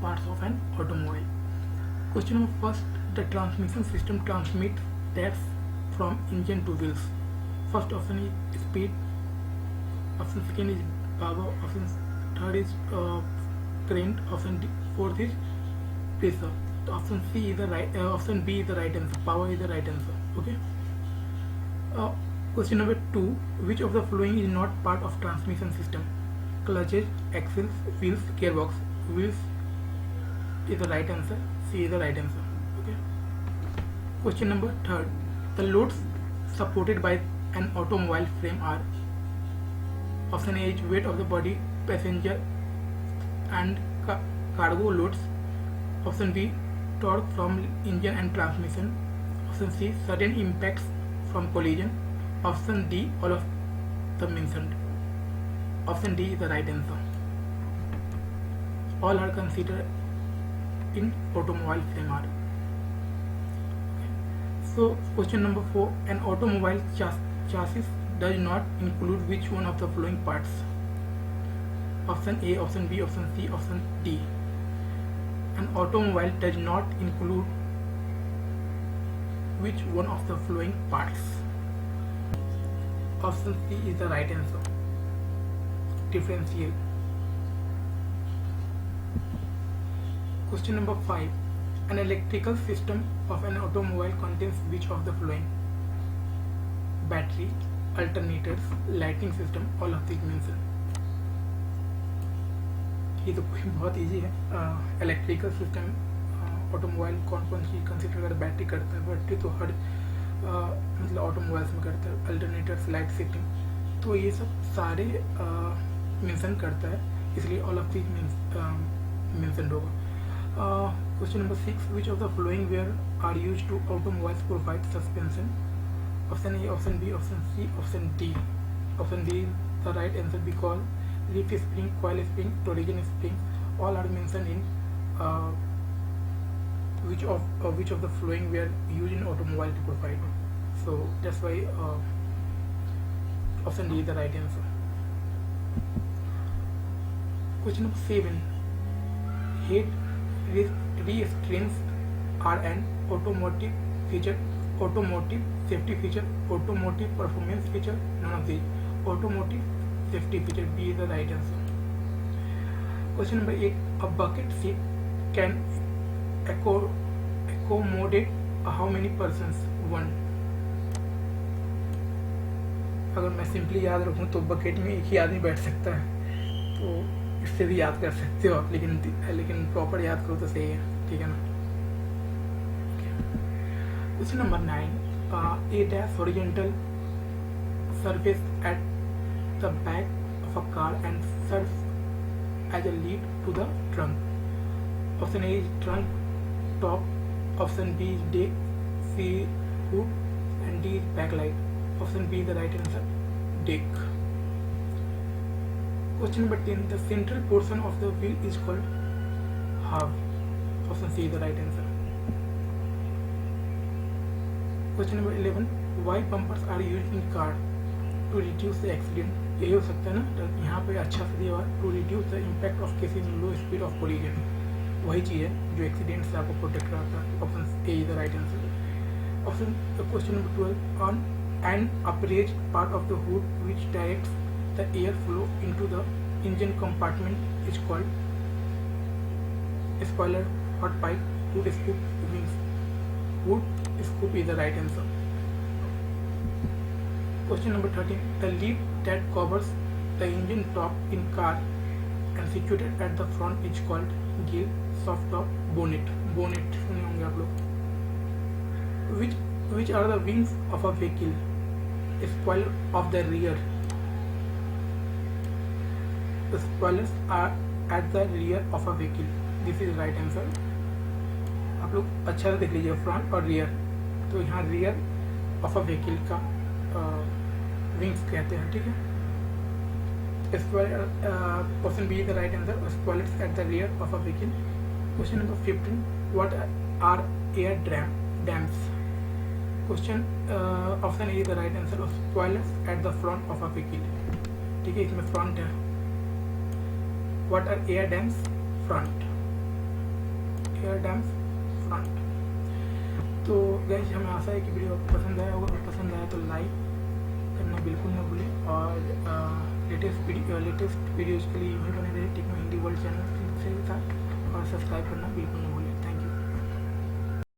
parts of an automobile. Question number first, the transmission system transmits gas from engine to wheels. First option is speed, option second is power, option third is current, option fourth is pressure. Option C is the right, option B is the right answer. Power is the right answer. Okay. Question number 2, which of the following is not part of transmission system? Clutches, axles, wheels, gearbox. Wheels is the right answer. C is the right answer. Okay. Question number 3, the loads supported by an automobile frame are: option A is weight of the body, passenger and cargo loads. Option B, torque from engine and transmission. Option C, sudden impacts from collision. Option D, all of the mentioned. Option D is the right answer. All are considered in automobile frame are. So question number 4, an automobile chassis does not include which one of the following parts? Option A, option B, option C, option D. An automobile does not include which one of the following parts? Option C is the right answer. Differential. Question number 5, an electrical system of an automobile contains which of the following? Battery, alternators, lighting system, all of these mentioned. ये तो बहुत easy है. Electrical system automobile कौन कौन C consider कर battery करता है? Battery तो हर मतलब ऑटोमोबाइल्स में करता है. अल्टरनेटर्स, लाइट सेटिंग, तो ये सब सारे मेंशन करता है, इसलिए ऑल ऑफ दीज मेंशन होगा. Question number 6, which of the following where are used to automobiles provide suspension? Option A, option B, option C, option D. Option D is the right answer because leaf spring, coil spring, torsion spring, all are mentioned in which of the following were used in automobile to provide. So that's why option D is the right answer. Question number 7, head restraints are an automotive feature, automotive safety feature, automotive performance feature, none of these. Automotive safety feature, B is the right answer. Question number 8, a bucket seat can accommodate how many persons? 1. अगर मैं simply याद रखूं तो bucket में एक ही आदमी बैठ सकता है, तो इससे भी याद कर सकते हो आप, लेकिन प्रॉपर याद करो तो सही है. ठीक है ना. Question number 9, a dash horizontal surface at the back of a car and serves as a lead to the trunk. Option A is trunk top, option B is deck, C hood, and D is backlight. Option B is the right answer, deck. Question number 10, the central portion of the wheel is called hub. Option C is the right answer. Question number 11, why bumpers are used in car? To reduce the accident. यही हो सकता है ना. तो यहाँ पे अच्छा से दिया हुआ है, to reduce the impact of cases in low speed of collision. वही चीज़ है जो एक्सीडेंट से आपको प्रोटेक्ट कराता है. Option A is the right answer. Option question number 12, on an appraised part of the hood which directs the air flow into the engine compartment is called spoiler, hot pipe, hood scoop, wings. Hood scoop is the right answer. Question number 13, the lid that covers the engine top in car and situated at the front is called grill, soft top, bonnet. Bonnet सुने होंगे आप लोग. Which are the wings of a vehicle? Spoiler of the rear. The spoilers are at the rear of a vehicle. This is right answer. आप लोग अच्छा से देख लीजिए, फ्रंट और रियर. तो यहाँ रियर ऑफ अ व्हीकल का विंग्स कहते हैं. ठीक है. Option B is the right answer, spoilers at the rear of a vehicle. Question number 15, what are air dams? Question option A is the right answer, spoilers at the front of a vehicle. ठीक है, इसमें front है. What are air dams? Front. Air dams front. तो guys हमें आशा है कि video आपको पसंद आया होगा, और पसंद आया तो लाइक करना बिल्कुल ना भूलें, और लेटेस्ट वीडियोज़ के लिए यूँ ही बने रहे टेक्नो हिंदी वर्ल्ड चैनल से साथ, और सब्सक्राइब करना बिल्कुल ना भूलें।